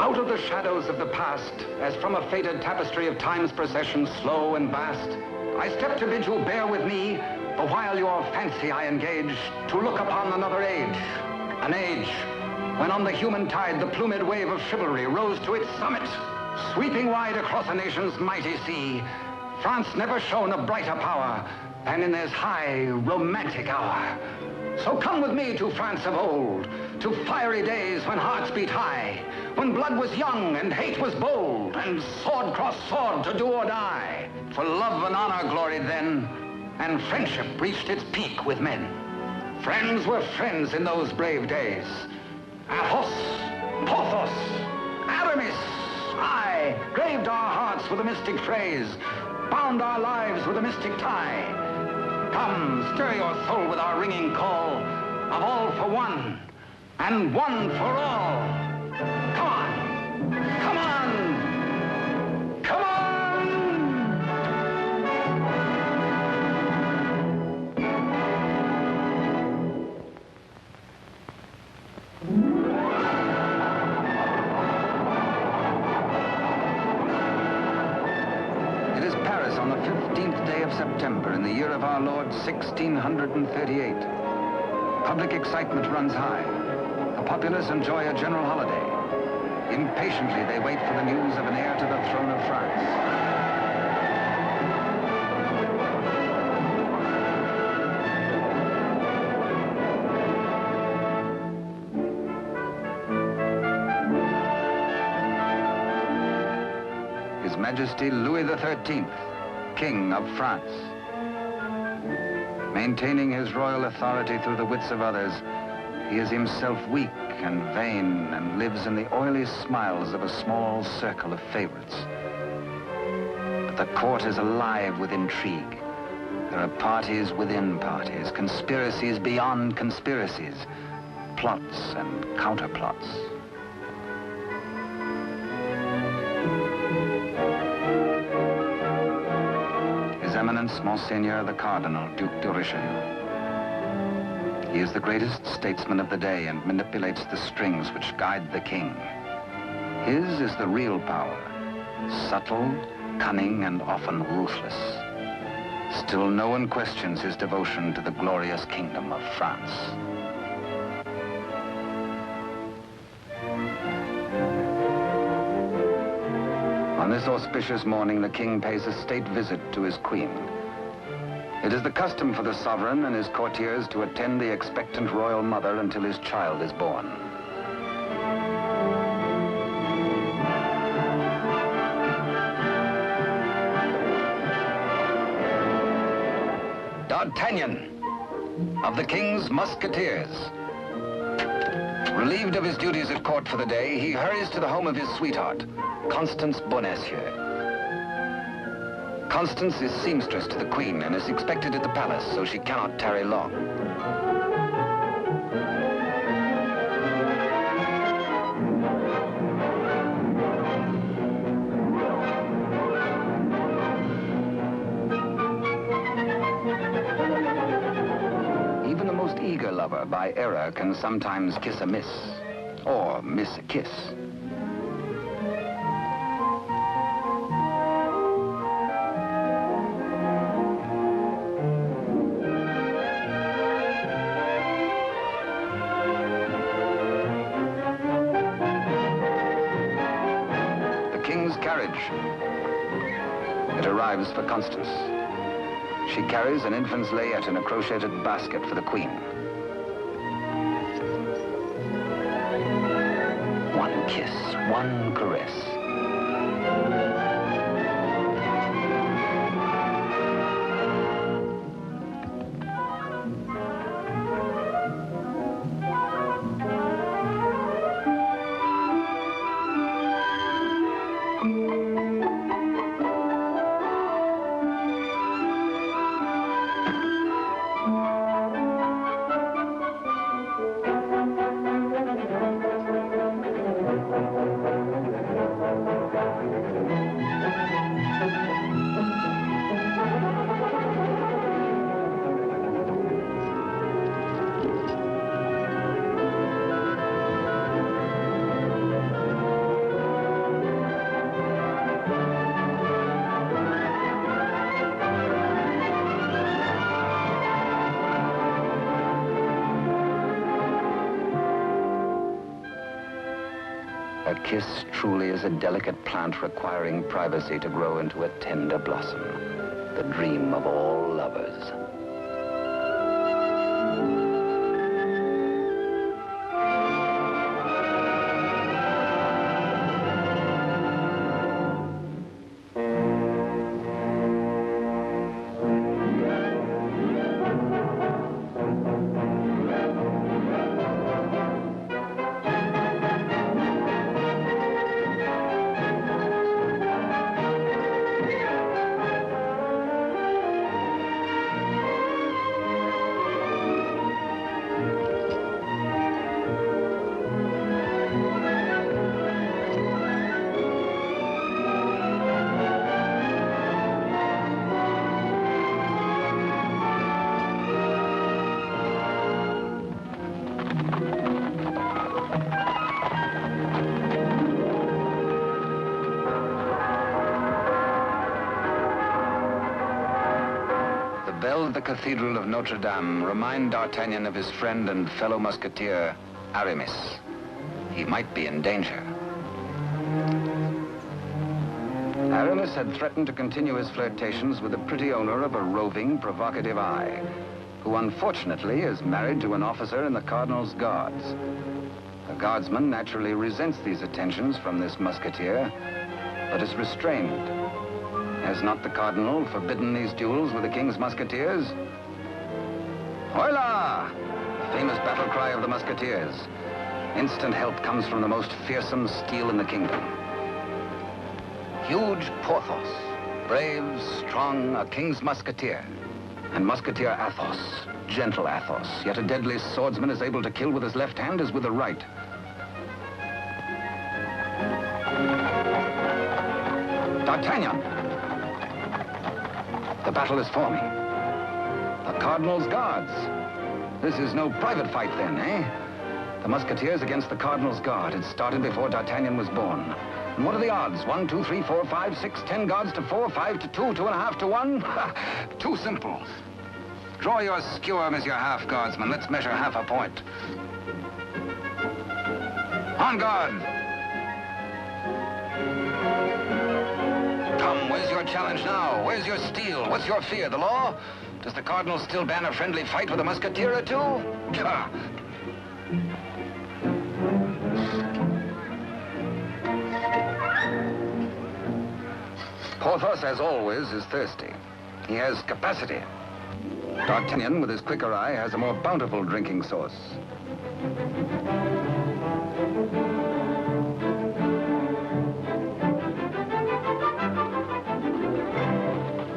Out of the shadows of the past, as from a faded tapestry of time's procession, slow and vast, I step to bid you bear with me, the while your fancy I engage, to look upon another age. An age when on the human tide the plumed wave of chivalry rose to its summit. Sweeping wide across a nation's mighty sea, France never shone a brighter power than in this high, romantic hour. So come with me to France of old, to fiery days when hearts beat high, when blood was young and hate was bold, and sword crossed sword to do or die. For love and honor gloried then, and friendship reached its peak with men. Friends were friends in those brave days. Athos, Porthos, Aramis, aye, graved our hearts with a mystic phrase, bound our lives with a mystic tie. Come, stir your soul with our ringing call of all for one, and one for all. Come on, come on, come on! It is Paris on the 15th day of September in the year of our Lord 1638. Public excitement runs high. The populace enjoy a general holiday. Impatiently, they wait for the news of an heir to the throne of France. His Majesty Louis XIII, King of France. Maintaining his royal authority through the wits of others, he is himself weak and vain and lives in the oily smiles of a small circle of favorites. But the court is alive with intrigue. There are parties within parties, conspiracies beyond conspiracies, plots and counterplots. His Eminence, Monseigneur the Cardinal, Duc de Richelieu. He is the greatest statesman of the day and manipulates the strings which guide the king. His is the real power, subtle, cunning, and often ruthless. Still, no one questions his devotion to the glorious kingdom of France. On this auspicious morning, the king pays a state visit to his queen. It is the custom for the sovereign and his courtiers to attend the expectant royal mother until his child is born. D'Artagnan, of the king's musketeers. Relieved of his duties at court for the day, he hurries to the home of his sweetheart, Constance Bonacieux. Constance is seamstress to the queen and is expected at the palace, so she cannot tarry long. Even the most eager lover, by error, can sometimes kiss a miss, or miss a kiss. It arrives for Constance. She carries an infant's layette in a crocheted basket for the queen. One kiss, one caress. A kiss truly is a delicate plant requiring privacy to grow into a tender blossom, the dream of all lovers. The bells of the Cathedral of Notre Dame remind D'Artagnan of his friend and fellow musketeer, Aramis. He might be in danger. Aramis had threatened to continue his flirtations with the pretty owner of a roving, provocative eye, who unfortunately is married to an officer in the Cardinal's Guards. The guardsman naturally resents these attentions from this musketeer, but is restrained. Has not the Cardinal forbidden these duels with the King's musketeers? Hola! Famous battle cry of the musketeers. Instant help comes from the most fearsome steel in the kingdom. Huge Porthos, brave, strong, a King's musketeer. And musketeer Athos, gentle Athos, yet a deadly swordsman is able to kill with his left hand as with the right. D'Artagnan! The battle is forming. The Cardinal's Guards. This is no private fight then, eh? The Musketeers against the Cardinal's Guard had started before D'Artagnan was born. And what are the odds? 1, 2, 3, 4, 5, 6, 10 guards to 4, 5 to 2, 2.5 to 1? Too simple. Draw your skewer, Monsieur Half Guardsman. Let's measure half a point. On guard! Come, where's your challenge now? Where's your steel? What's your fear? The law? Does the Cardinal still ban a friendly fight with a musketeer or two? Porthos, as always, is thirsty. He has capacity. D'Artagnan, with his quicker eye, has a more bountiful drinking source.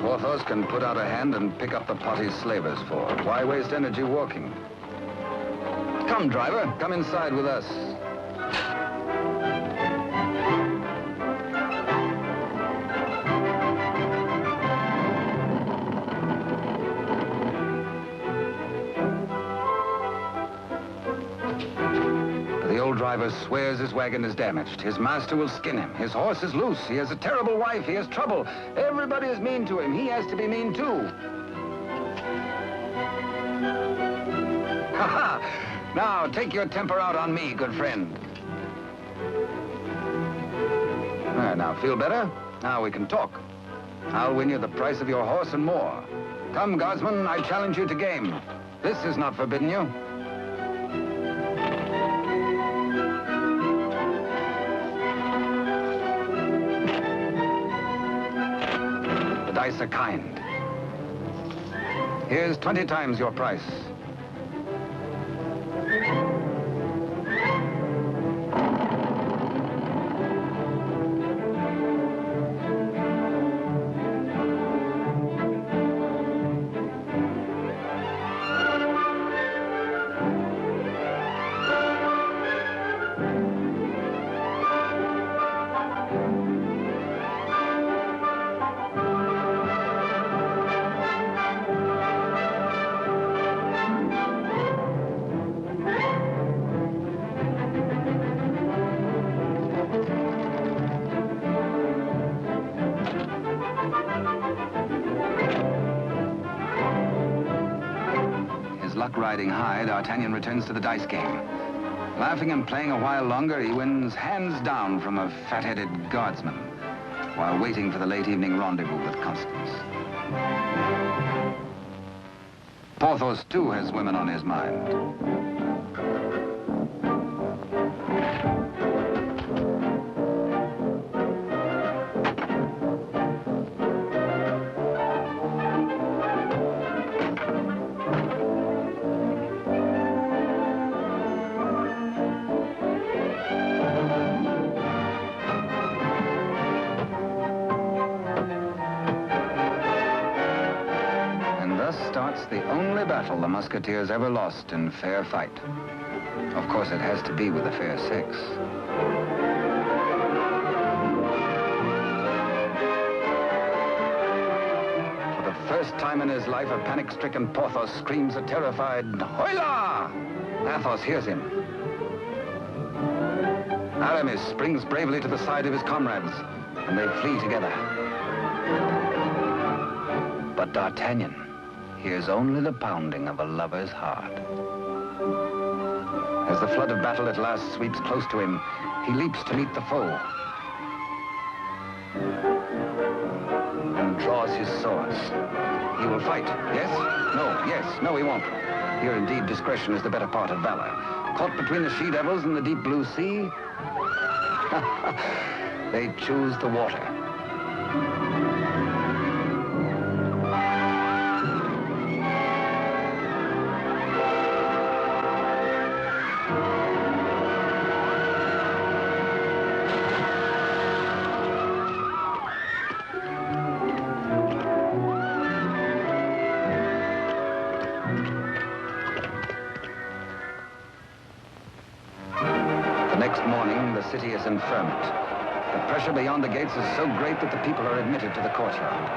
Porthos can put out a hand and pick up the pot he's slavers for. Why waste energy walking? Come, driver, come inside with us. The old driver swears his wagon is damaged. His master will skin him. His horse is loose. He has a terrible wife. He has trouble. Everybody is mean to him. He has to be mean too. Ha ha! Now, take your temper out on me, good friend. Now, feel better? Now we can talk. I'll win you the price of your horse and more. Come, guardsman, I challenge you to game. This is not forbidden you. The dice are kind. Here's 20 times your price. Luck riding high, D'Artagnan returns to the dice game. Laughing and playing a while longer, he wins hands down from a fat-headed guardsman while waiting for the late evening rendezvous with Constance. Porthos, too, has women on his mind. Starts the only battle the musketeers ever lost in fair fight. Of course, it has to be with a fair sex. For the first time in his life, a panic-stricken Porthos screams a terrified, "Hola!" Athos hears him. Aramis springs bravely to the side of his comrades, and they flee together. But D'Artagnan hears only the pounding of a lover's heart. As the flood of battle at last sweeps close to him, he leaps to meet the foe and draws his swords. He will fight. Yes? No. Yes. No, he won't. Here, indeed, discretion is the better part of valor. Caught between the she-devils and the deep blue sea, they choose the water. Next morning, the city is in ferment. The pressure beyond the gates is so great that the people are admitted to the courtyard.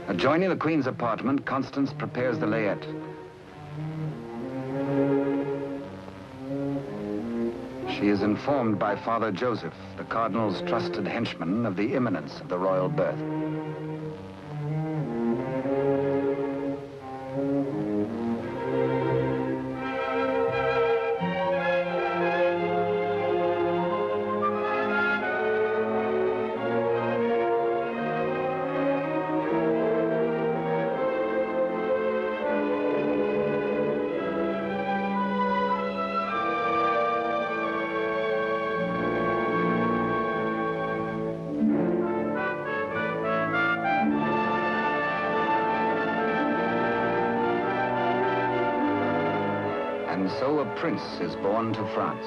Adjoining the Queen's apartment, Constance prepares the layette. She is informed by Father Joseph, the Cardinal's trusted henchman, of the imminence of the royal birth. And so a prince is born to France,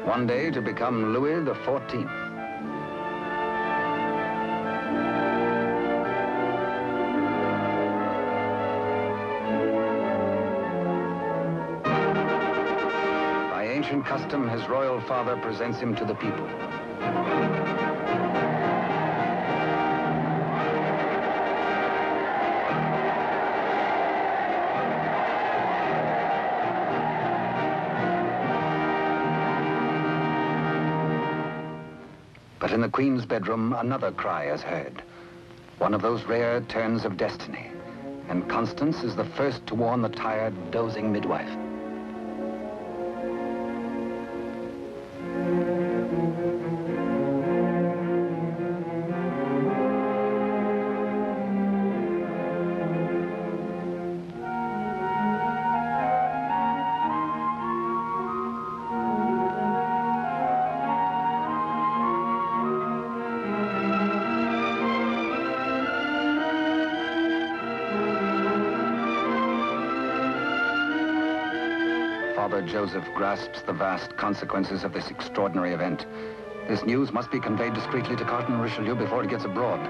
one day to become Louis XIV. By ancient custom, his royal father presents him to the people. But in the Queen's bedroom, another cry is heard. One of those rare turns of destiny. And Constance is the first to warn the tired, dozing midwife. Father Joseph grasps the vast consequences of this extraordinary event. This news must be conveyed discreetly to Cardinal Richelieu before it gets abroad.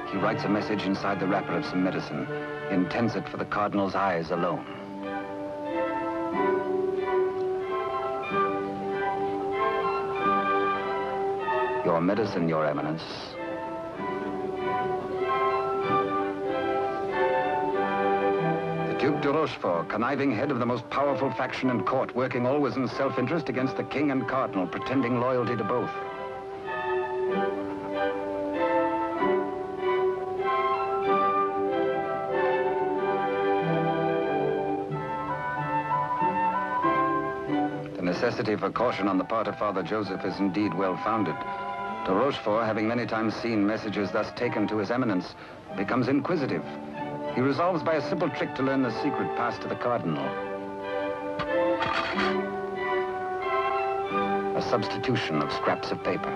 He writes a message inside the wrapper of some medicine. He intends it for the Cardinal's eyes alone. Your medicine, Your Eminence. Duke de Rochefort, conniving head of the most powerful faction in court, working always in self-interest against the king and cardinal, pretending loyalty to both. necessity for caution on the part of Father Joseph is indeed well-founded. De Rochefort, having many times seen messages thus taken to His Eminence, becomes inquisitive. He resolves by a simple trick to learn the secret passed to the Cardinal. A substitution of scraps of paper.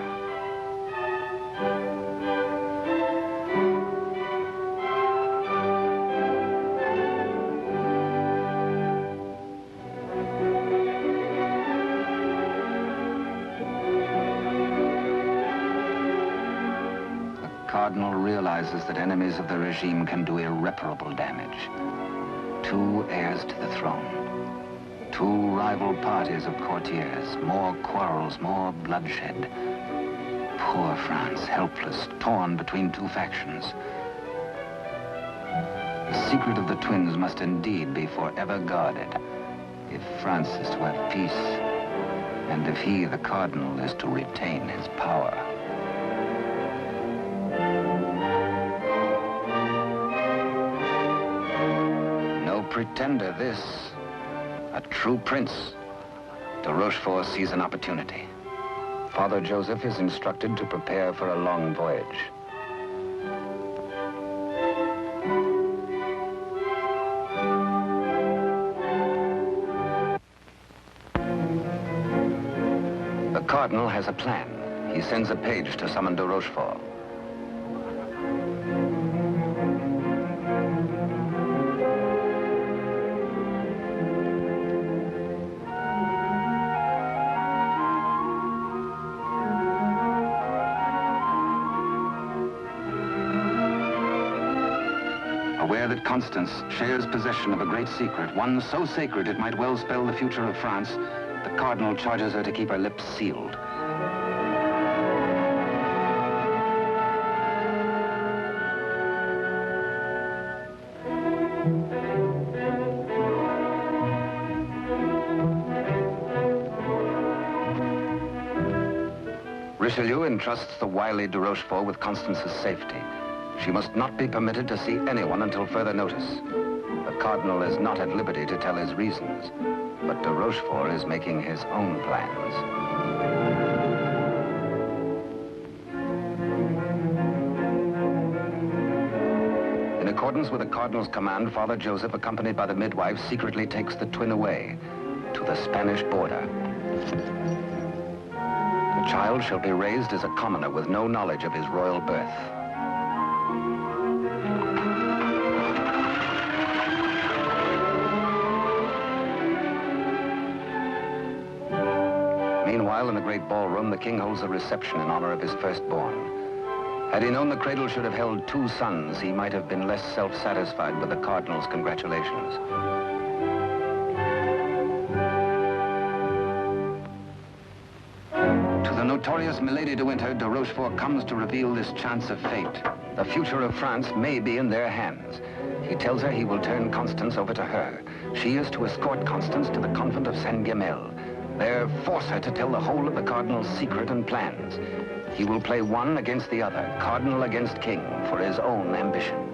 The Cardinal realizes that enemies of the regime can do irreparable damage. 2 heirs to the throne. 2 rival parties of courtiers, more quarrels, more bloodshed. Poor France, helpless, torn between 2 factions. The secret of the twins must indeed be forever guarded, if France is to have peace, and if he, the Cardinal, is to retain his power. No pretender, this. A true prince. De Rochefort sees an opportunity. Father Joseph is instructed to prepare for a long voyage. The Cardinal has a plan. He sends a page to summon de Rochefort. Aware that Constance shares possession of a great secret, one so sacred it might well spell the future of France, the Cardinal charges her to keep her lips sealed. Richelieu entrusts the wily de Rochefort with Constance's safety. She must not be permitted to see anyone until further notice. The Cardinal is not at liberty to tell his reasons, but de Rochefort is making his own plans. In accordance with the Cardinal's command, Father Joseph, accompanied by the midwife, secretly takes the twin away to the Spanish border. The child shall be raised as a commoner with no knowledge of his royal birth. Meanwhile, in the great ballroom, the king holds a reception in honor of his firstborn. Had he known the cradle should have held 2 sons, he might have been less self-satisfied with the Cardinal's congratulations. To the notorious Milady de Winter, de Rochefort comes to reveal this chance of fate. The future of France may be in their hands. He tells her he will turn Constance over to her. She is to escort Constance to the convent of Saint-Guemel. There, force her to tell the whole of the Cardinal's secret and plans. He will play one against the other, Cardinal against King, for his own ambition.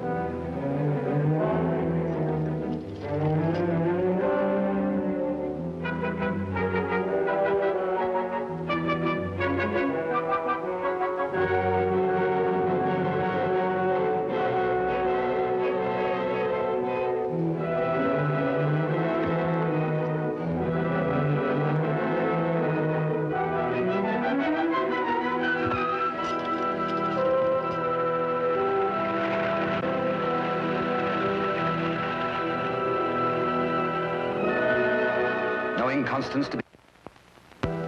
Constance to be...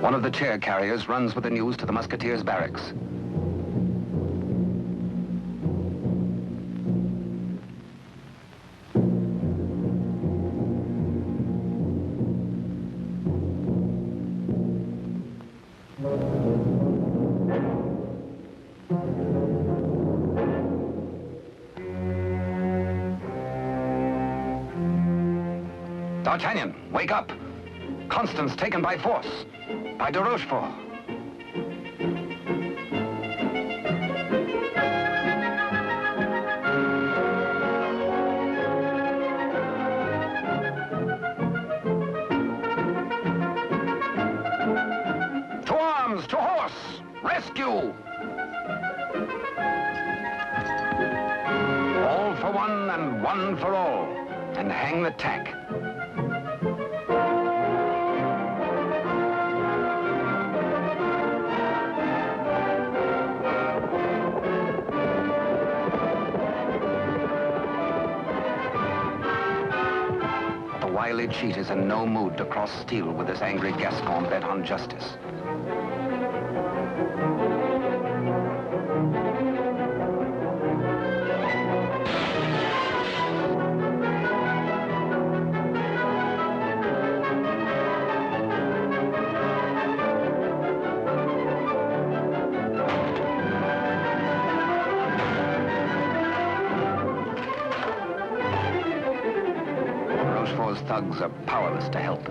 One of the chair carriers runs with the news to the musketeers' barracks. D'Artagnan, wake up! Constance taken by force, by de Rochefort. rescue! All for one and one for all, and hang the tack. The wily cheat is in no mood to cross steel with this angry Gascon bent on justice. Rochefort's thugs are powerless to help.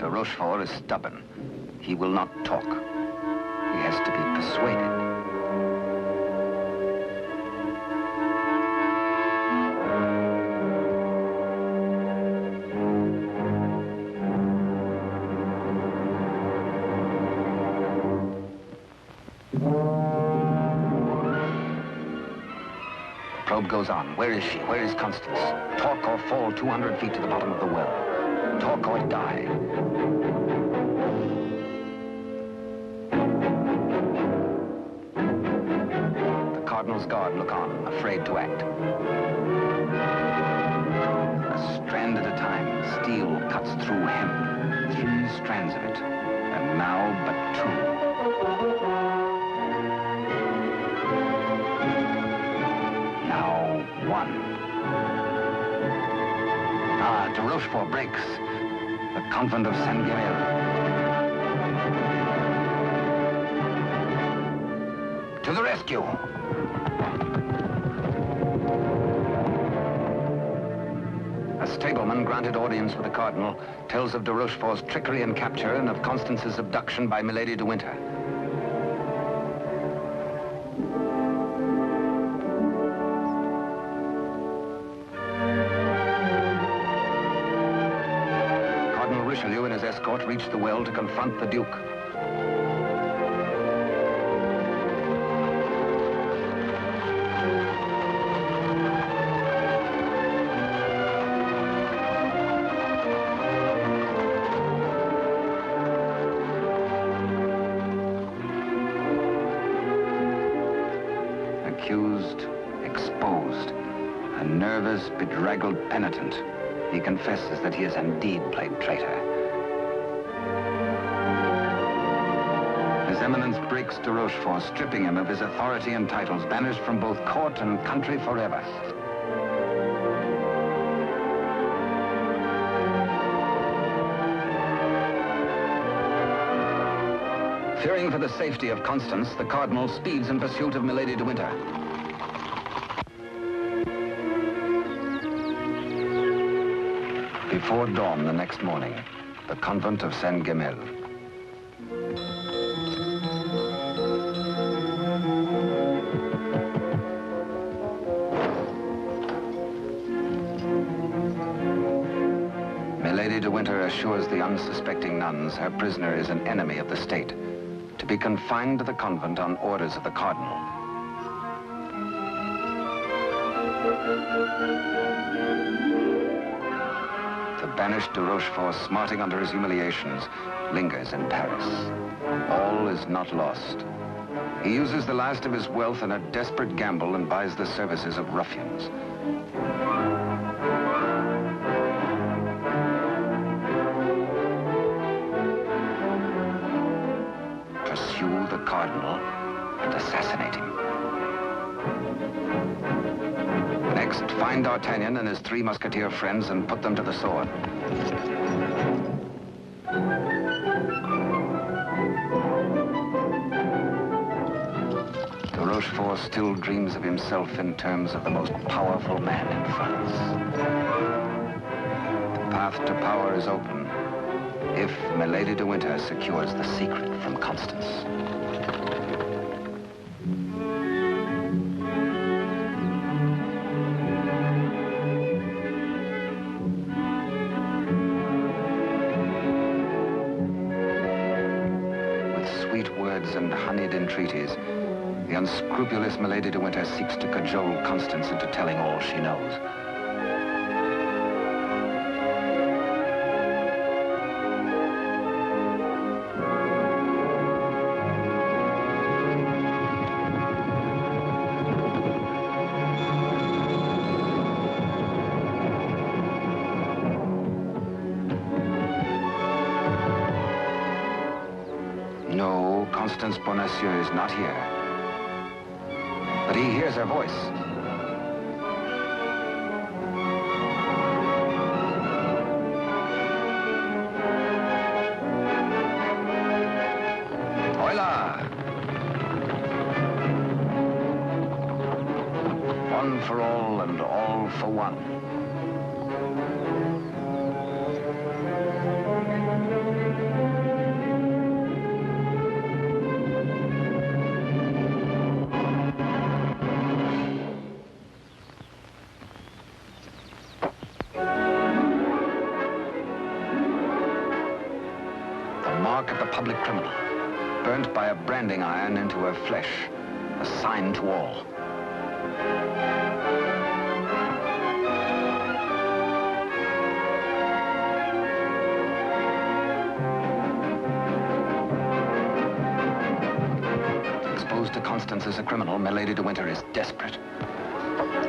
Rochefort is stubborn. He will not talk. He has to be persuaded. Probe goes on. Where is she? Where is Constance? Talk or fall 200 feet to the bottom of the well. Talk or die. The Cardinal's guard look on, afraid to act. A strand at a time, steel cuts through hemp. 3 strands of it, and now but 2. Now 1. De Rochefort breaks. The convent of Saint-Guerre. To the rescue! A stableman granted audience with the Cardinal tells of de Rochefort's trickery and capture and of Constance's abduction by Milady de Winter. Richelieu and his escort reached the well to confront the Duke. Accused, exposed, a nervous, bedraggled penitent. He confesses that he has indeed played traitor. His Eminence breaks de Rochefort, stripping him of his authority and titles, banished from both court and country forever. Fearing for the safety of Constance, the Cardinal speeds in pursuit of Milady de Winter. Before dawn the next morning, the convent of Saint-Guerre. Milady de Winter assures the unsuspecting nuns her prisoner is an enemy of the state, to be confined to the convent on orders of the Cardinal. The banished de Rochefort, smarting under his humiliations, lingers in Paris. All is not lost. He uses the last of his wealth in a desperate gamble and buys the services of ruffians. Pursue the cardinal and assassinate him. Next, find D'Artagnan and his 3 musketeer friends and put them to the sword. Rochefort still dreams of himself in terms of the most powerful man in France. The path to power is open if Milady de Winter secures the secret from Constance. With sweet words and honeyed entreaties, the unscrupulous Milady de Winter seeks to cajole Constance into telling all she knows. No, Constance Bonacieux is not here. But he hears her voice. Hola! One for all and all for one. Mark of the public criminal, burnt by a branding iron into her flesh, a sign to all. Exposed to Constance as a criminal, Milady de Winter is desperate.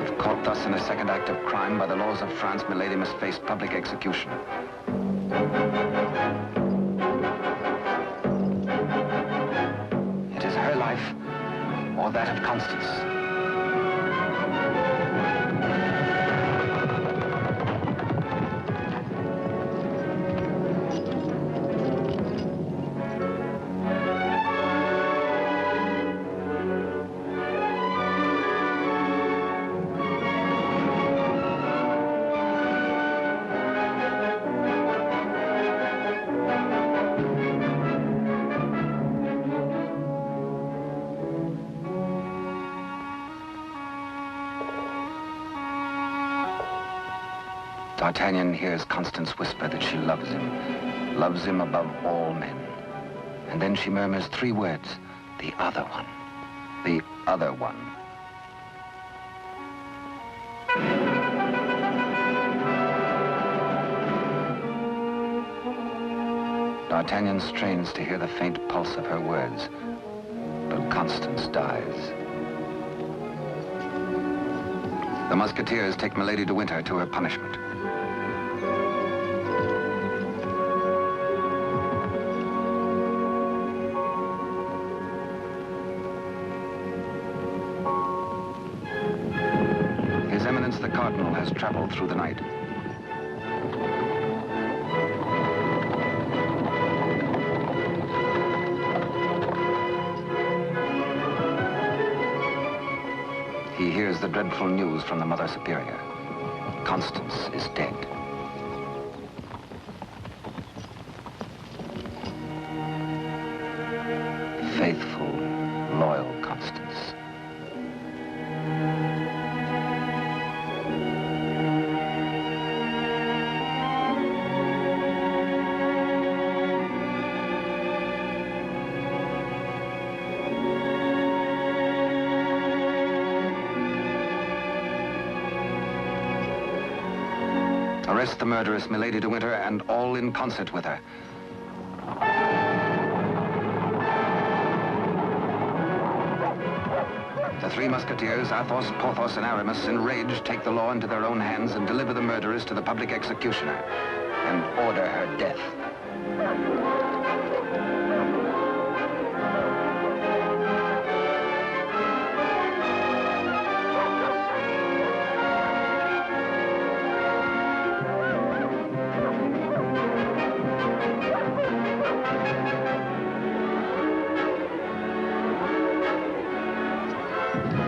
If caught thus in a second act of crime, by the laws of France, Milady must face public execution. Or that of Constance. D'Artagnan hears Constance whisper that she loves him above all men. And then she murmurs 3 words, the other one, the other one. D'Artagnan strains to hear the faint pulse of her words, but Constance dies. The musketeers take Milady de Winter to her punishment. His Eminence the Cardinal has traveled through the night. He hears the dreadful news from the Mother Superior. Constance is dead. Faithful, loyal Constance. Arrest the murderess, Milady de Winter, and all in concert with her. three musketeers, Athos, Porthos, and Aramis, enraged, take the law into their own hands and deliver the murderess to the public executioner and order her death.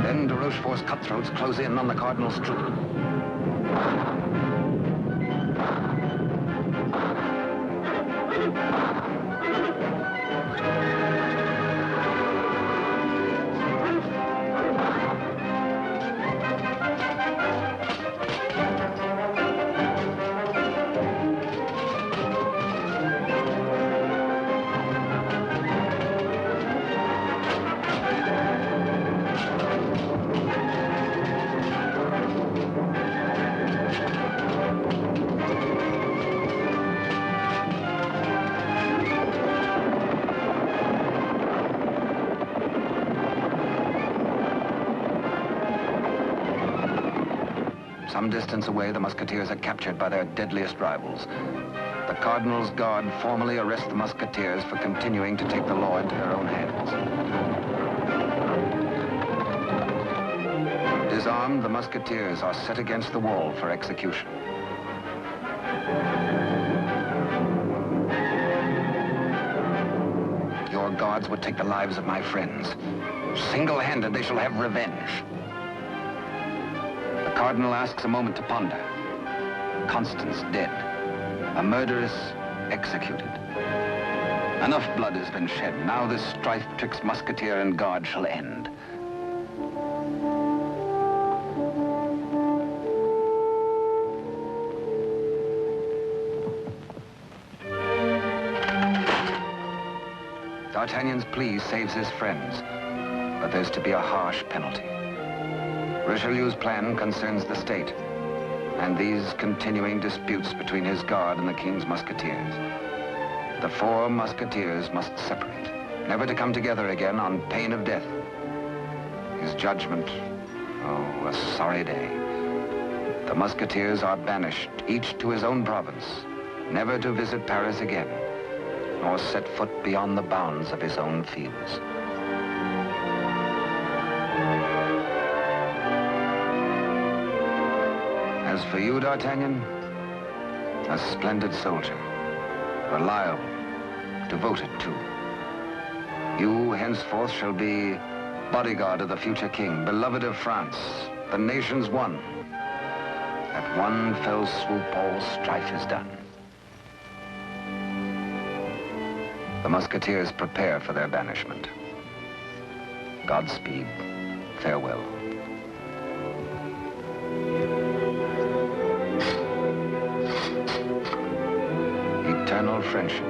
Then de Rochefort's cutthroats close in on the cardinal's troop. Some distance away, the musketeers are captured by their deadliest rivals. The cardinal's guard formally arrest the musketeers for continuing to take the law into their own hands. Disarmed, the musketeers are set against the wall for execution. Your guards would take the lives of my friends. Single-handed, they shall have revenge. The cardinal asks a moment to ponder. Constance dead. A murderess executed. Enough blood has been shed. Now this strife betwixt musketeer and guard shall end. D'Artagnan's plea saves his friends, but there's to be a harsh penalty. Richelieu's plan concerns the state, and these continuing disputes between his guard and the king's musketeers. The four musketeers must separate, never to come together again on pain of death. His judgment, oh, a sorry day. The musketeers are banished, each to his own province, never to visit Paris again, nor set foot beyond the bounds of his own fields. As for you, D'Artagnan, a splendid soldier, reliable, devoted too. You henceforth shall be bodyguard of the future king, beloved of France, the nation's one. At one fell swoop, all strife is done. The musketeers prepare for their banishment. Godspeed, farewell. Eternal friendship,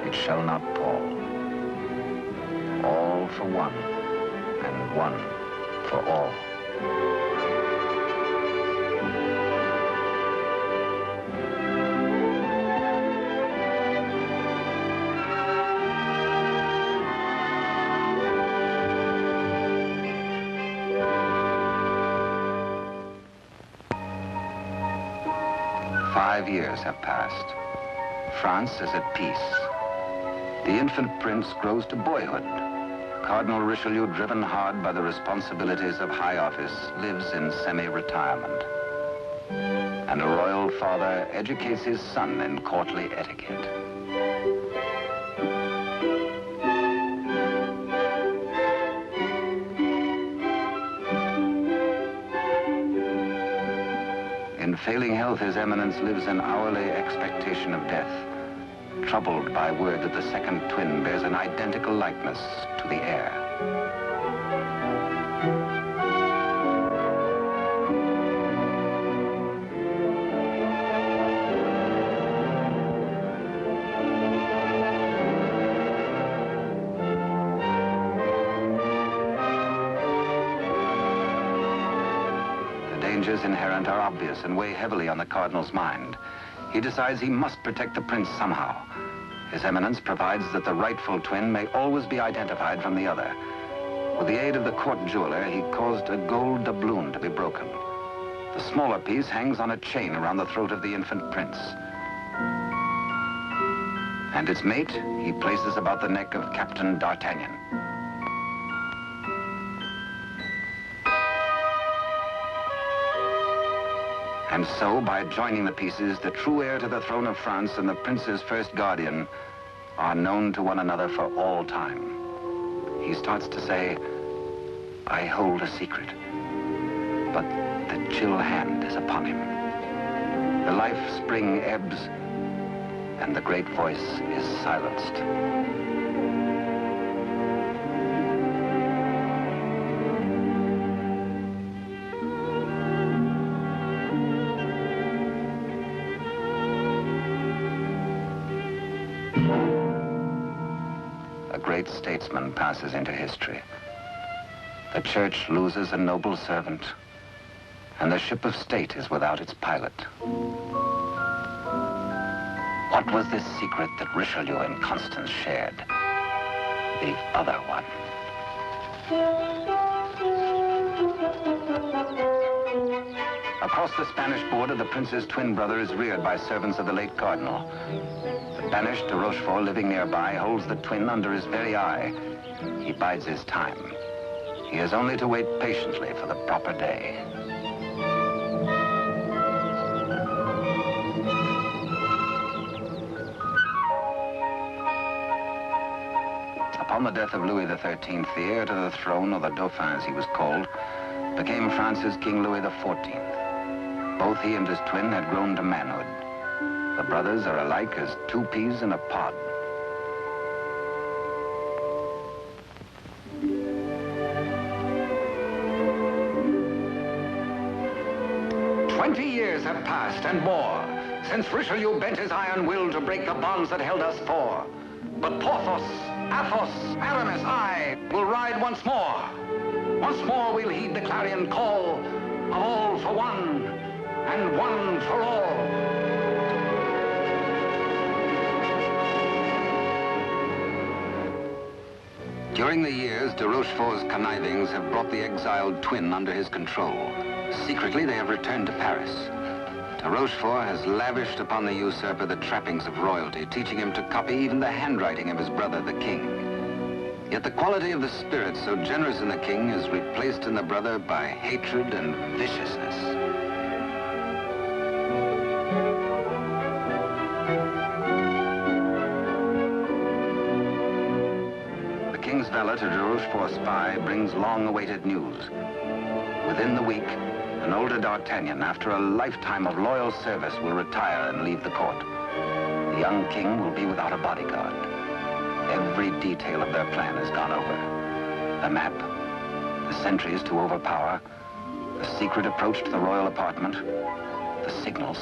it shall not pall. All for one, and one for all. "5 years have passed. France is at peace. The infant prince grows to boyhood. Cardinal Richelieu, driven hard by the responsibilities of high office, lives in semi-retirement. And a royal father educates his son in courtly etiquette. In failing health, His Eminence lives in hourly expectation of death, troubled by word that the second twin bears an identical likeness to the heir. Dangers inherent are obvious and weigh heavily on the cardinal's mind. He decides he must protect the prince somehow. His Eminence provides that the rightful twin may always be identified from the other. With the aid of the court jeweler, he caused a gold doubloon to be broken. The smaller piece hangs on a chain around the throat of the infant prince. And its mate he places about the neck of Captain D'Artagnan. And so, by joining the pieces, the true heir to the throne of France and the prince's first guardian are known to one another for all time. He starts to say, I hold a secret, but the chill hand is upon him. The life spring ebbs, and the great voice is silenced. A great statesman passes into history. The church loses a noble servant, and the ship of state is without its pilot. What was this secret that Richelieu and Constance shared? The other one. Across the Spanish border, the prince's twin brother is reared by servants of the late cardinal. The banished de Rochefort, living nearby, holds the twin under his very eye. He bides his time. He has only to wait patiently for the proper day. Upon the death of Louis XIII, the heir to the throne, or the Dauphin as he was called, became France's King Louis XIV. Both he and his twin had grown to manhood. The brothers are alike as two peas in a pod. Years have passed and more since Richelieu bent his iron will to break the bonds that held us four. But Porthos, Athos, Aramis, I will ride once more. Once more we'll heed the clarion call of all for one and one for all. During the years, de Rochefort's connivings have brought the exiled twin under his control. Secretly, they have returned to Paris. De Rochefort has lavished upon the usurper the trappings of royalty, teaching him to copy even the handwriting of his brother, the king. Yet the quality of the spirit so generous in the king is replaced in the brother by hatred and viciousness. The king's valet, a de Rochefort spy, brings long-awaited news. Within the week, an older D'Artagnan, after a lifetime of loyal service, will retire and leave the court. The young king will be without a bodyguard. Every detail of their plan has gone over. The map, the sentries to overpower, the secret approach to the royal apartment, the signals.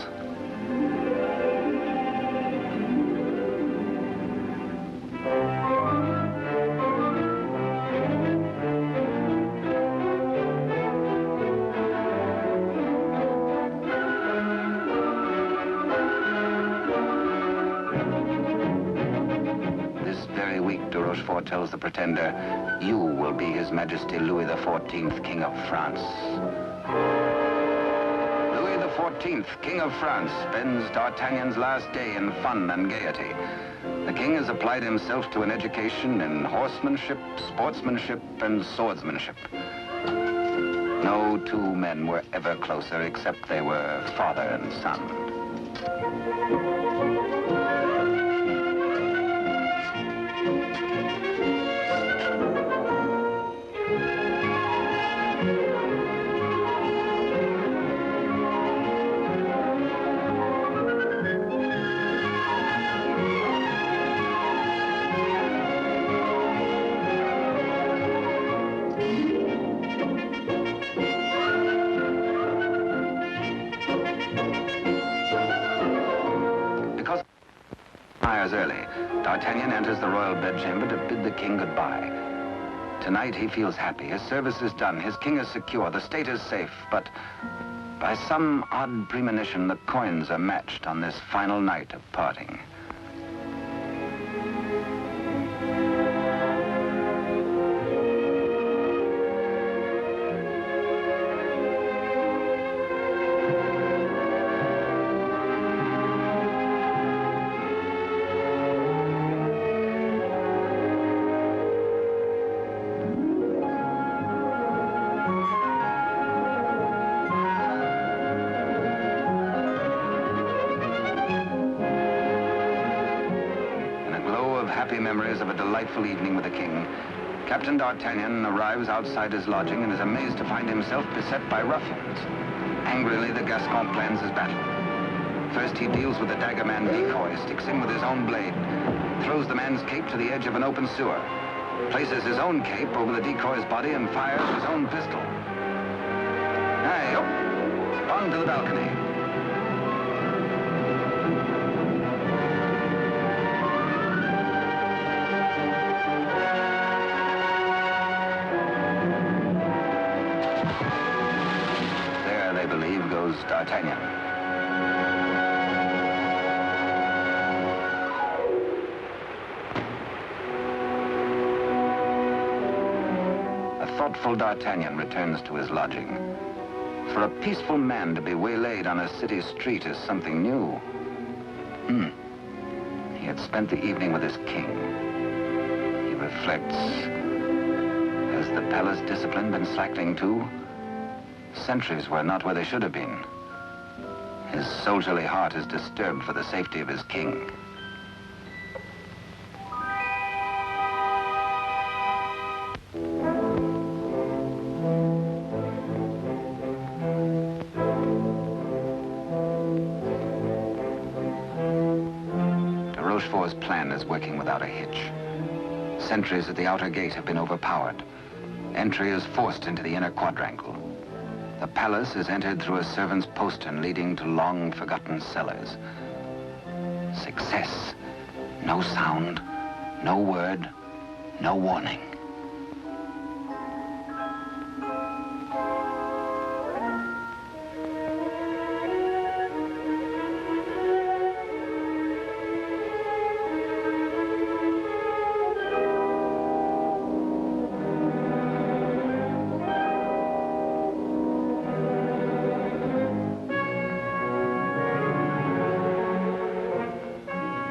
Rochefort tells the pretender, you will be His Majesty Louis XIV, King of France. Louis XIV, King of France, spends D'Artagnan's last day in fun and gaiety. The king has applied himself to an education in horsemanship, sportsmanship, and swordsmanship. No two men were ever closer, except they were father and son. Early, D'Artagnan enters the royal bedchamber to bid the king goodbye. Tonight he feels happy. His service is done. His king is secure. The state is safe. But by some odd premonition, the coins are matched on this final night of parting. happy memories of a delightful evening with the king, Captain D'Artagnan arrives outside his lodging and is amazed to find himself beset by ruffians. Angrily, the Gascon plans his battle. First, he deals with the dagger man decoy, sticks him with his own blade, throws the man's cape to the edge of an open sewer, places his own cape over the decoy's body and fires his own pistol. Hey, up! On to the balcony. There, they believe, goes D'Artagnan. Thoughtful D'Artagnan returns to his lodging. For a peaceful man to be waylaid on a city street is something new. He had spent the evening with his king. He reflects. Has the palace discipline been slackening too? Sentries were not where they should have been. His soldierly heart is disturbed for the safety of his king. Rochefort's plan is working without a hitch. Sentries at the outer gate have been overpowered. Entry is forced into the inner quadrangle. The palace is entered through a servant's postern leading to long-forgotten cellars. Success. No sound, no word, no warning.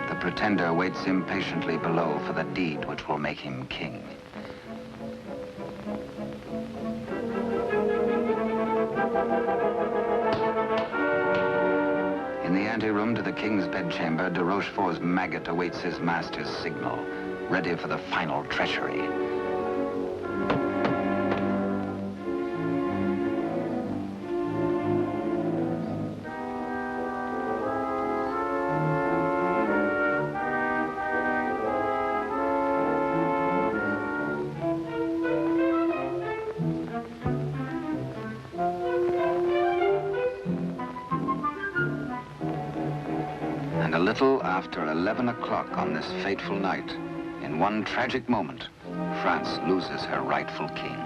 The pretender waits impatiently below for the deed which will make him king. In the anteroom to the king's bedchamber, de Rochefort's maggot awaits his master's signal, ready for the final treachery. And a little after 11 o'clock on this fateful night, in one tragic moment, France loses her rightful king.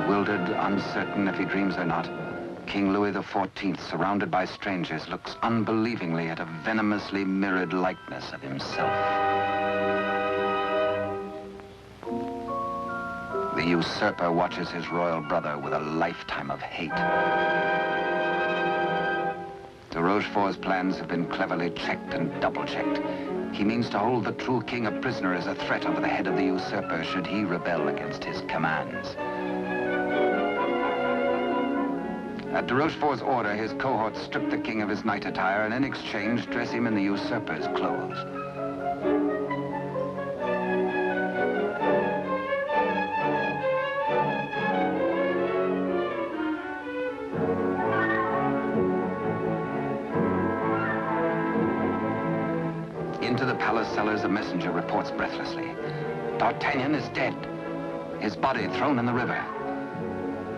Bewildered, uncertain if he dreams or not, King Louis XIV, surrounded by strangers, looks unbelievingly at a venomously mirrored likeness of himself. The usurper watches his royal brother with a lifetime of hate. De Rochefort's plans have been cleverly checked and double-checked. He means to hold the true king a prisoner as a threat over the head of the usurper should he rebel against his commands. At de Rochefort's order, his cohorts strip the king of his night attire and in exchange dress him in the usurper's clothes. Into the palace cellars, a messenger reports breathlessly. D'Artagnan is dead. His body thrown in the river.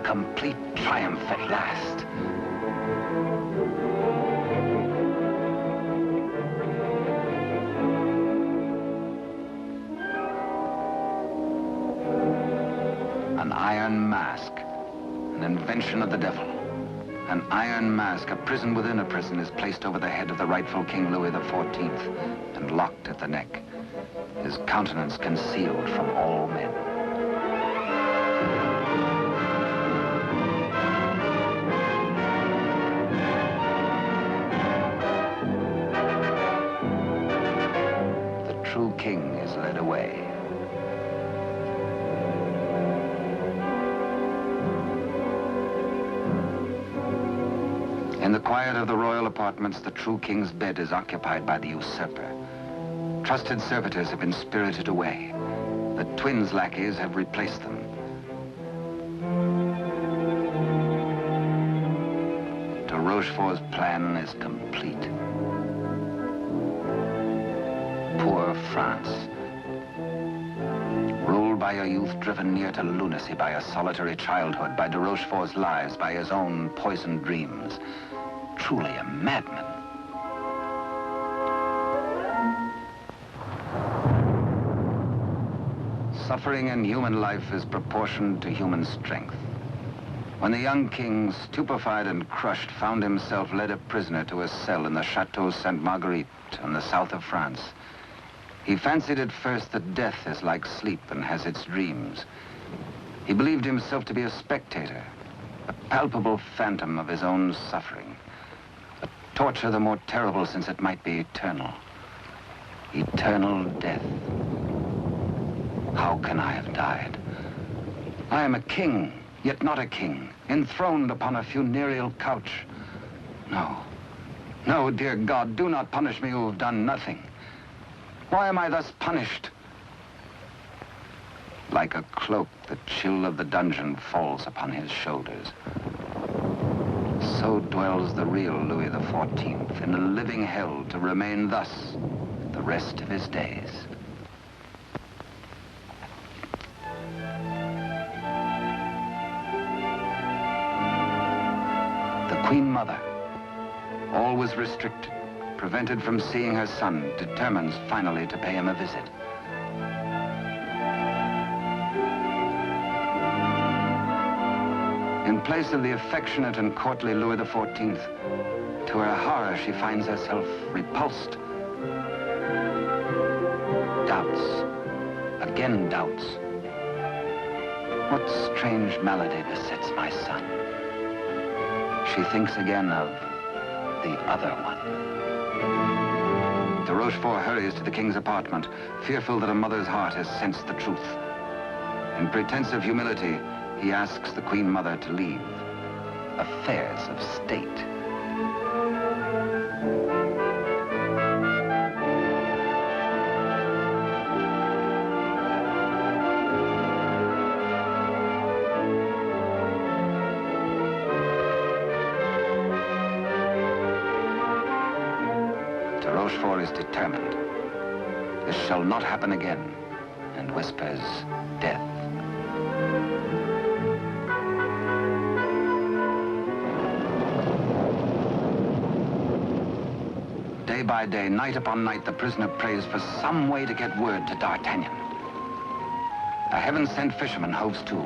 Complete triumph at last. An iron mask, an invention of the devil. An iron mask, a prison within a prison, is placed over the head of the rightful King Louis XIV and locked at the neck, his countenance concealed from all men. true king is led away. In the quiet of the royal apartments, the true king's bed is occupied by the usurper. Trusted servitors have been spirited away. The twins' lackeys have replaced them. De Rochefort's plan is complete. Poor France. Ruled by a youth driven near to lunacy by a solitary childhood, by de Rochefort's lies, by his own poisoned dreams. Truly a madman. Suffering in human life is proportioned to human strength. When the young king, stupefied and crushed, found himself led a prisoner to a cell in the Chateau Sainte Marguerite in the south of France, he fancied at first that death is like sleep and has its dreams. He believed himself to be a spectator, a palpable phantom of his own suffering, a torture the more terrible since it might be eternal. Eternal death. How can I have died? I am a king, yet not a king, enthroned upon a funereal couch. No, no, dear God, do not punish me who have done nothing. Why am I thus punished? Like a cloak, the chill of the dungeon falls upon his shoulders. So dwells the real Louis XIV in a living hell to remain thus the rest of his days. The Queen Mother, always restricted, prevented from seeing her son, determines finally to pay him a visit. In place of the affectionate and courtly Louis XIV, to her horror, she finds herself repulsed. Doubts, again doubts. What strange malady besets my son? She thinks again of the other one. De Rochefort hurries to the king's apartment, fearful that a mother's heart has sensed the truth. In pretense of humility, he asks the Queen Mother to leave. Affairs of state. De Rochefort is determined. This shall not happen again, and whispers death. Day by day, night upon night, the prisoner prays for some way to get word to D'Artagnan. A heaven-sent fisherman hoves to.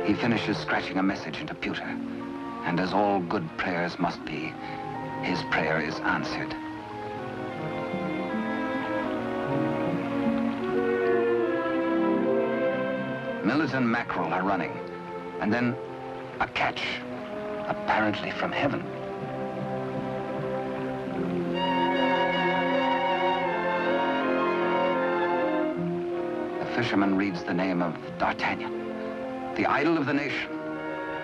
He finishes scratching a message into pewter, and as all good prayers must be, his prayer is answered. Millet and mackerel are running, and then a catch, apparently from heaven. The fisherman reads the name of D'Artagnan, the idol of the nation.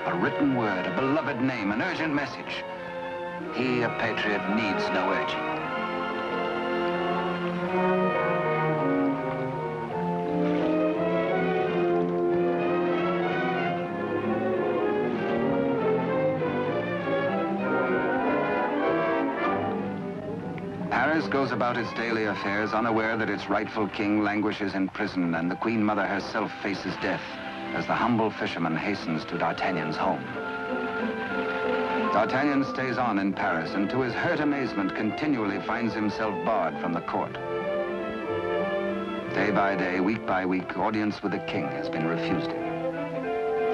A written word, a beloved name, an urgent message. He, a patriot, needs no urging. Paris goes about its daily affairs, unaware that its rightful king languishes in prison and the Queen Mother herself faces death as the humble fisherman hastens to D'Artagnan's home. D'Artagnan stays on in Paris and to his hurt amazement continually finds himself barred from the court. Day by day, week by week, audience with the king has been refused him.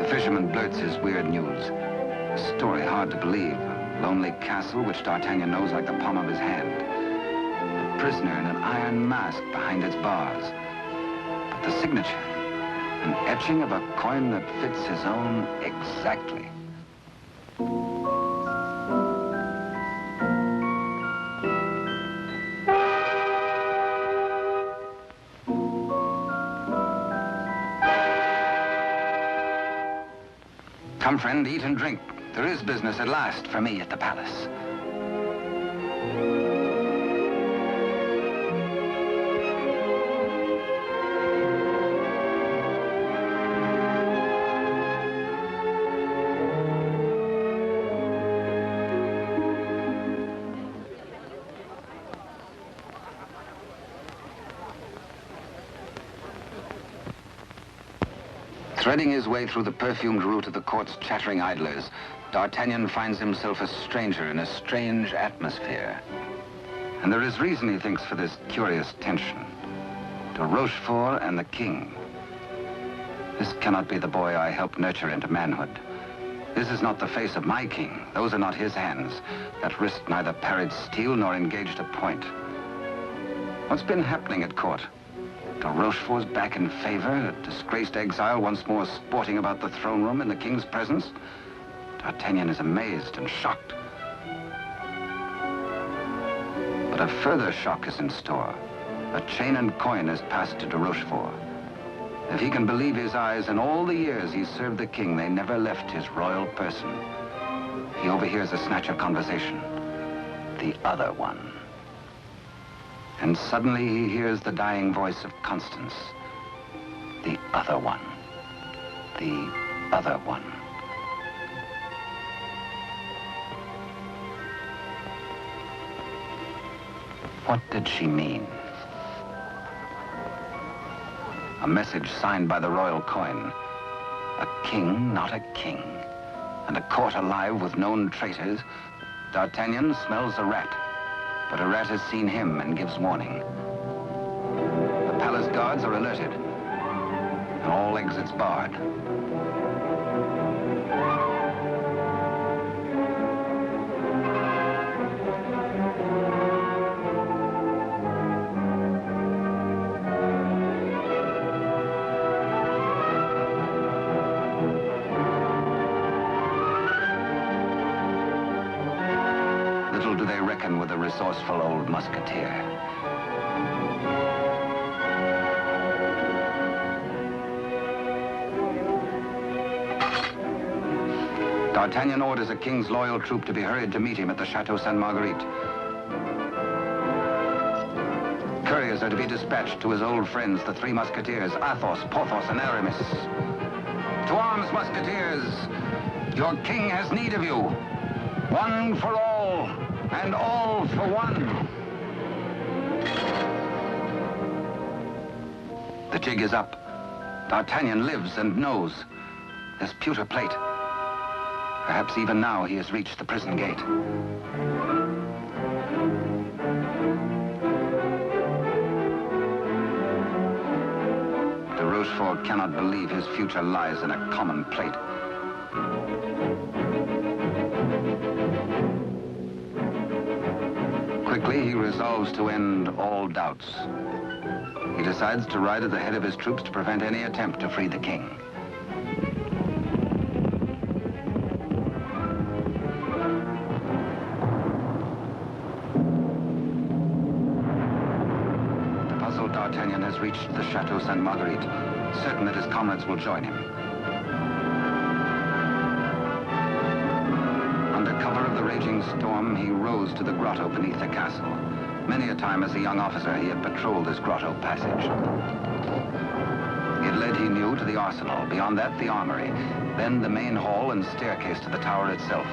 The fisherman blurts his weird news. A story hard to believe. A lonely castle which D'Artagnan knows like the palm of his hand. A prisoner in an iron mask behind its bars. But the signature, An etching of a coin that fits his own exactly. Come, friend, eat and drink. There is business at last for me at the palace. Threading his way through the perfumed route of the court's chattering idlers, D'Artagnan finds himself a stranger in a strange atmosphere. And there is reason, he thinks, for this curious tension. De Rochefort and the king. This cannot be the boy I helped nurture into manhood. This is not the face of my king. Those are not his hands. That wrist neither parried steel nor engaged a point. What's been happening at court? De Rochefort's back in favor, a disgraced exile once more sporting about the throne room in the king's presence. D'Artagnan is amazed and shocked. But a further shock is in store. A chain and coin is passed to de Rochefort. If he can believe his eyes, in all the years he served the king, they never left his royal person. He overhears a snatch of conversation. The other one. And suddenly he hears the dying voice of Constance. The other one. The other one. What did she mean? A message signed by the royal coin. A king, not a king. And a court alive with known traitors. D'Artagnan smells a rat. But a rat has seen him and gives warning. The palace guards are alerted, and all exits barred. Little do they reckon with a resourceful old musketeer. D'Artagnan orders a king's loyal troop to be hurried to meet him at the Chateau Sainte-Marguerite. Couriers are to be dispatched to his old friends, the three musketeers, Athos, Porthos, and Aramis. To arms, musketeers! Your king has need of you. One for all, and all for one. The jig is up. D'Artagnan lives and knows. This pewter plate. Perhaps even now he has reached the prison gate. De Rochefort cannot believe his future lies in a common plate. Quickly, he resolves to end all doubts. He decides to ride at the head of his troops to prevent any attempt to free the king. The puzzled D'Artagnan has reached the Chateau Sainte-Marguerite, certain that his comrades will join him. Under cover of the raging storm, he rose to the grotto beneath the castle. Many a time as a young officer, he had patrolled this grotto passage. It led, he knew, to the arsenal. Beyond that, the armory. Then the main hall and staircase to the tower itself.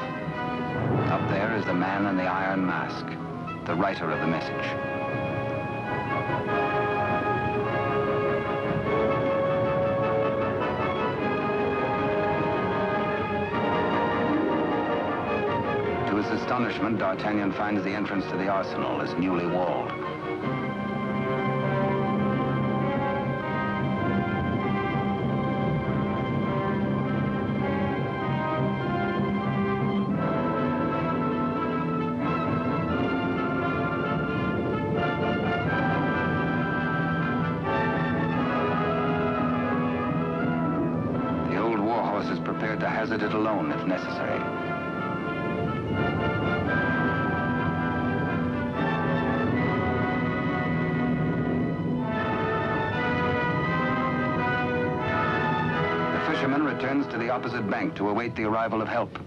Up there is the man in the iron mask, the writer of the message. To his astonishment, D'Artagnan finds the entrance to the arsenal is newly walled. course, is prepared to hazard it alone if necessary. The fisherman returns to the opposite bank to await the arrival of help.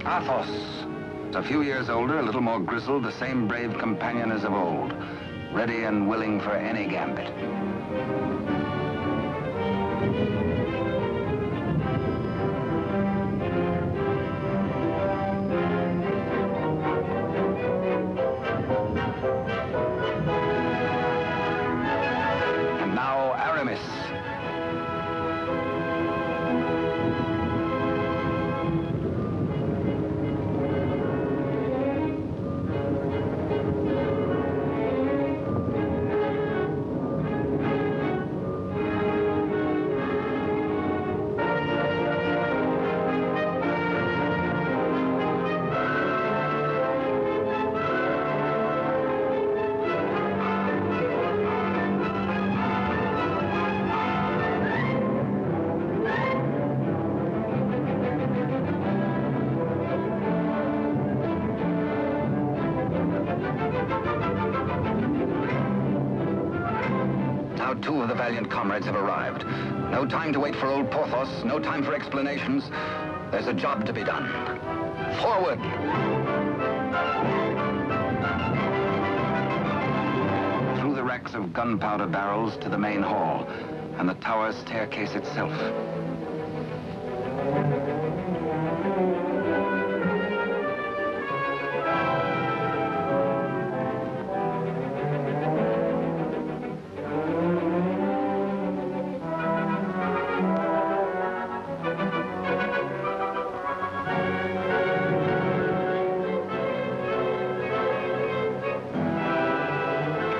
Athos, a few years older, a little more grizzled, the same brave companion as of old, ready and willing for any gambit. And now Aramis. Now two of the valiant comrades have arrived. No time to wait for old Porthos, no time for explanations. There's a job to be done. Forward! Through the racks of gunpowder barrels to the main hall, and the tower staircase itself.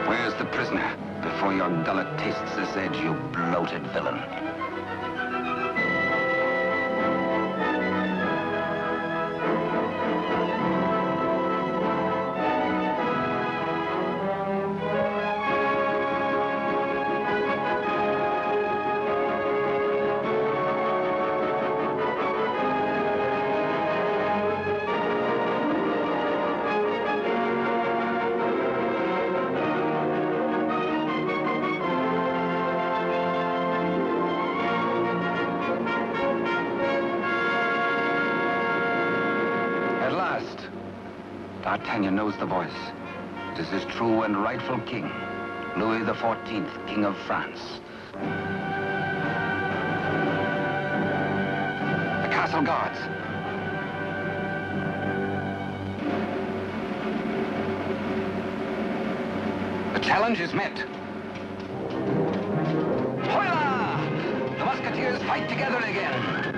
Where's the prisoner? Before your gullet tastes this edge, you bloated villain. D'Artagnan knows the voice. It is his true and rightful king, Louis XIV, King of France. The castle guards. The challenge is met. Hola! The musketeers fight together again.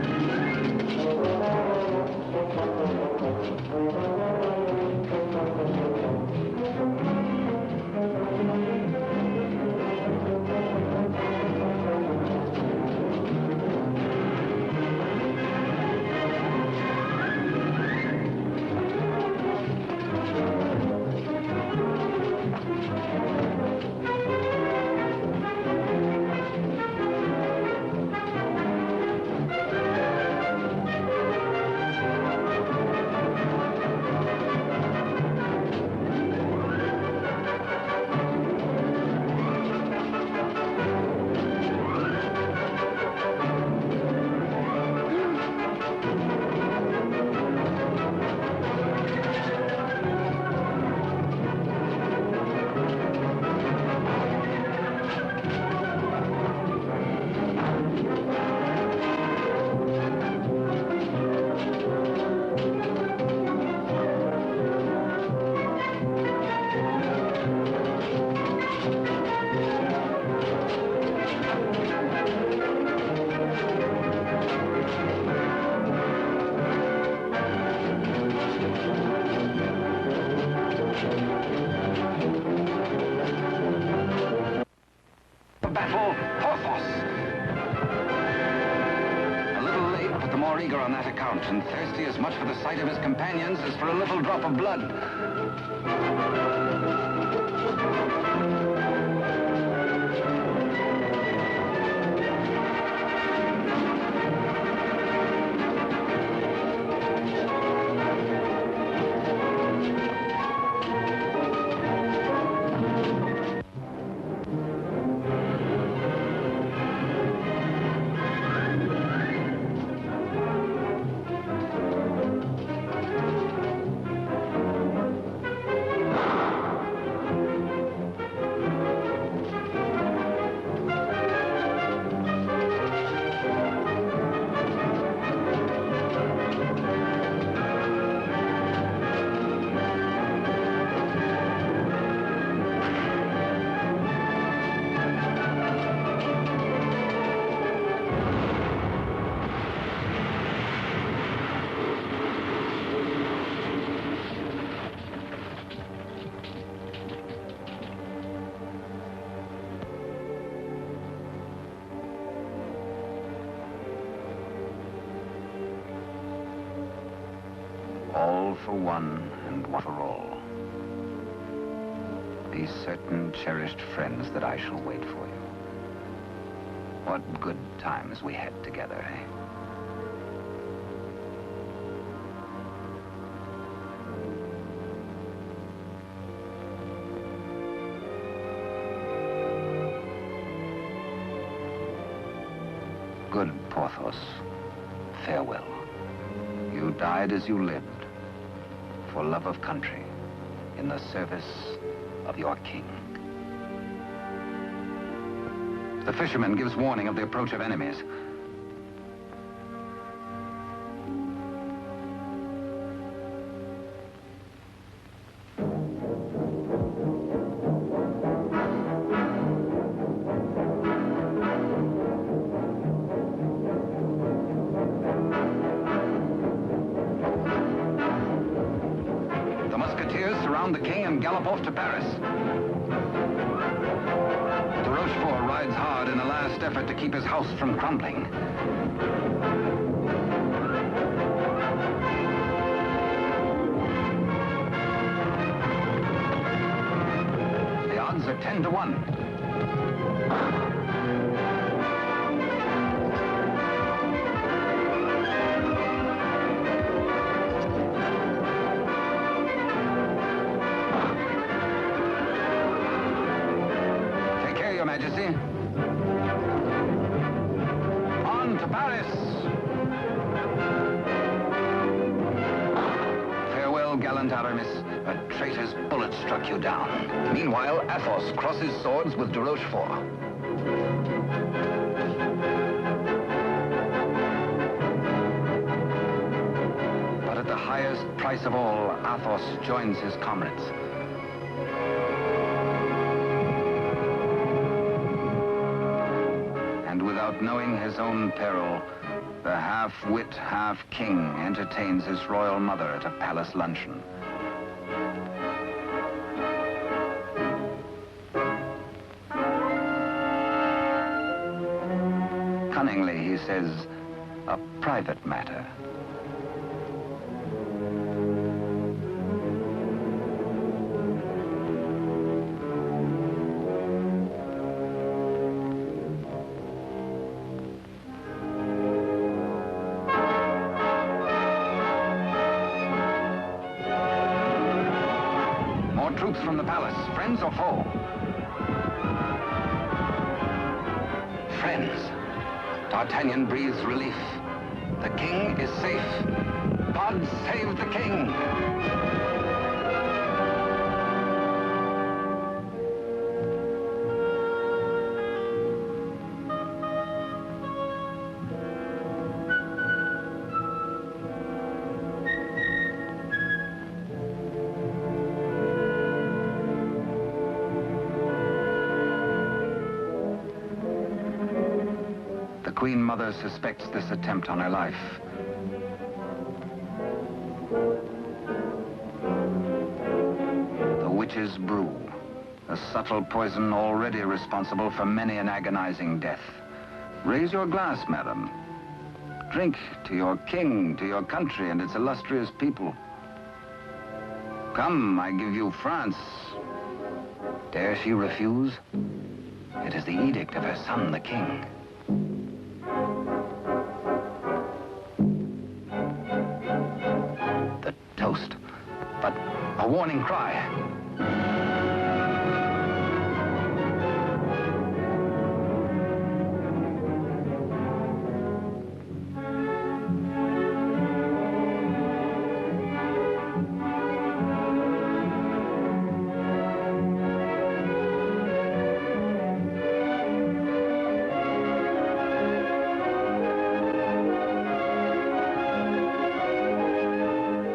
on that account, and thirsty as much for the sight of his companions as for a little drop of blood. All for one and one for all. Be certain, cherished friends, that I shall wait for you. What good times we had together, eh? Good Porthos, farewell. You died as you lived, for love of country, in the service of your king. The fisherman gives warning of the approach of enemies. The king and gallop off to Paris. De Rochefort rides hard in a last effort to keep his house from crumbling. The odds are 10 to 1. Majesty. On to Paris. Farewell, gallant Aramis. A traitor's bullet struck you down. Meanwhile, Athos crosses swords with de Rochefort. But at the highest price of all, Athos joins his comrades. Without knowing his own peril, the half-wit, half-king entertains his royal mother at a palace luncheon. Cunningly, he says, a private matter. Troops from the palace, friends or foe? Friends. D'Artagnan breathes relief. The king is safe. God save the king! The Queen Mother suspects this attempt on her life. The witch's brew, a subtle poison already responsible for many an agonizing death. Raise your glass, madam. Drink to your king, to your country and its illustrious people. Come, I give you France. Dare she refuse? It is the edict of her son, the king. The toast, but a warning cry.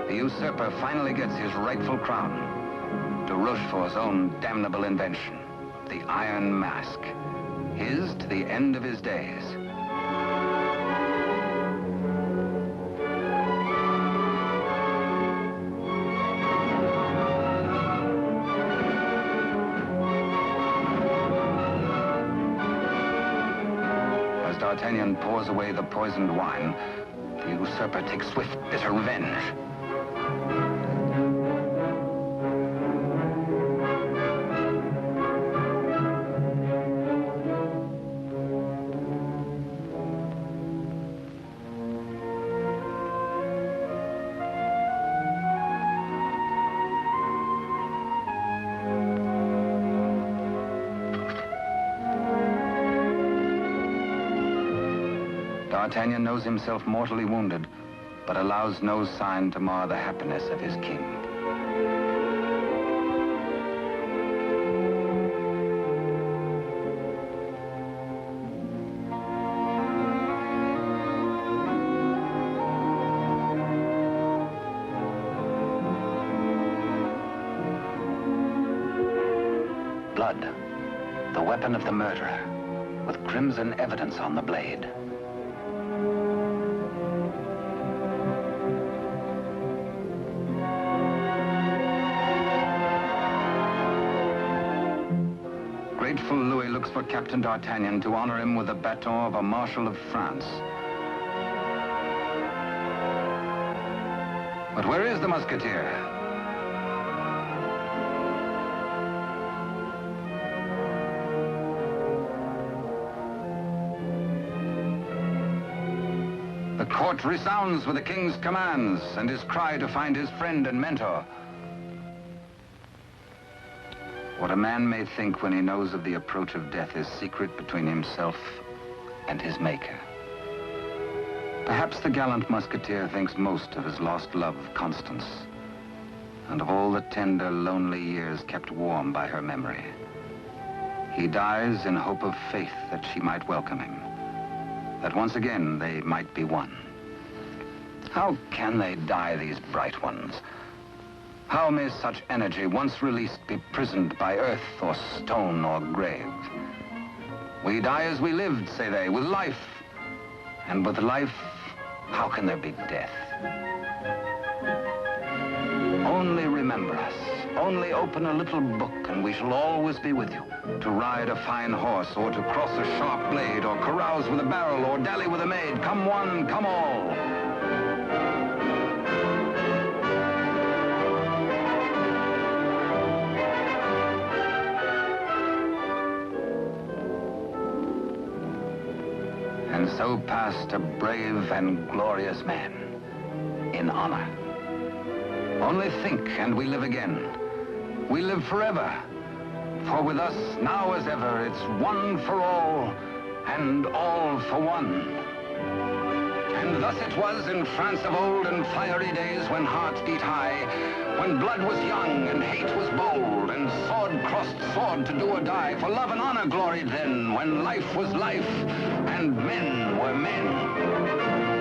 The usurper finally gets his rightful crown. De Rochefort's own damnable invention, the Iron Mask. His to the end of his days. As D'Artagnan pours away the poisoned wine, the usurper takes swift, bitter revenge. D'Artagnan knows himself mortally wounded, but allows no sign to mar the happiness of his king. Blood, the weapon of the murderer, with crimson evidence on the blade. Grateful Louis looks for Captain D'Artagnan to honor him with the baton of a Marshal of France. But where is the musketeer? The court resounds with the king's commands and his cry to find his friend and mentor. What a man may think when he knows of the approach of death is secret between himself and his maker. Perhaps the gallant musketeer thinks most of his lost love, Constance, and of all the tender, lonely years kept warm by her memory. He dies in hope of faith that she might welcome him, that once again they might be one. How can they die, these bright ones? How may such energy, once released, be prisoned by earth or stone or grave? We die as we lived, say they, with life. And with life, how can there be death? Only remember us. Only open a little book and we shall always be with you. To ride a fine horse or to cross a sharp blade or carouse with a barrel or dally with a maid. Come one, come all. And so passed a brave and glorious man, in honor. Only think, and we live again. We live forever. For with us, now as ever, it's one for all, and all for one. And thus it was in France of old, in fiery days when hearts beat high, when blood was young and hate was bold, and sword crossed sword to do or die. For love and honor gloried then, when life was life, and men were men.